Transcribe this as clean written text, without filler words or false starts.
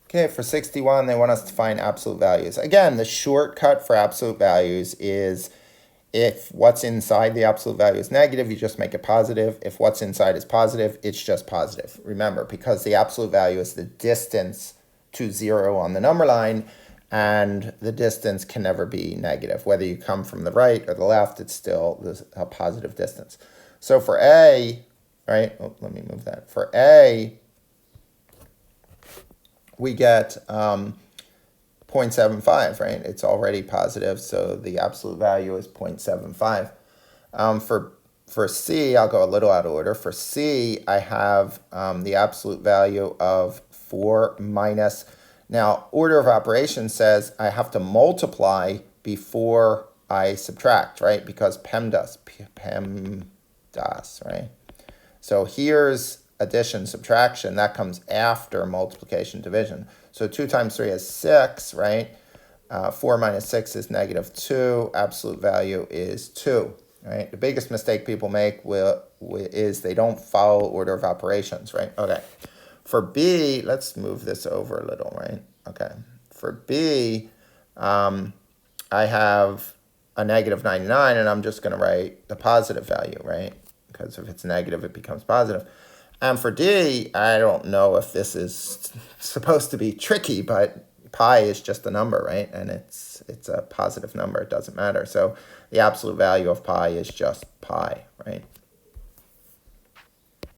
Okay, for 61, they want us to find absolute values. Again, the shortcut for absolute values is if what's inside the absolute value is negative, you just make it positive. If what's inside is positive, it's just positive. Remember, because the absolute value is the distance to 0 on the number line, and the distance can never be negative. Whether you come from the right or the left, it's still a positive distance. So for A, right, let me move that. For A, we get 0.75, right? It's already positive, so the absolute value is 0.75. For C, I'll go a little out of order. For C, I have the absolute value of 4 minus. Now, order of operations says I have to multiply before I subtract, right? Because PEMDAS, right? So here's addition, subtraction. That comes after multiplication, division. So 2 times 3 is 6, right? 4 minus 6 is negative 2. Absolute value is 2, right? The biggest mistake people make is they don't follow order of operations, right? Okay. For B, let's move this over a little, right? Okay. For B, I have a negative 99, and I'm just going to write the positive value, right? Because if it's negative, it becomes positive. And for D, I don't know if this is supposed to be tricky, but pi is just a number, right? And it's a positive number. It doesn't matter. So the absolute value of pi is just pi, right?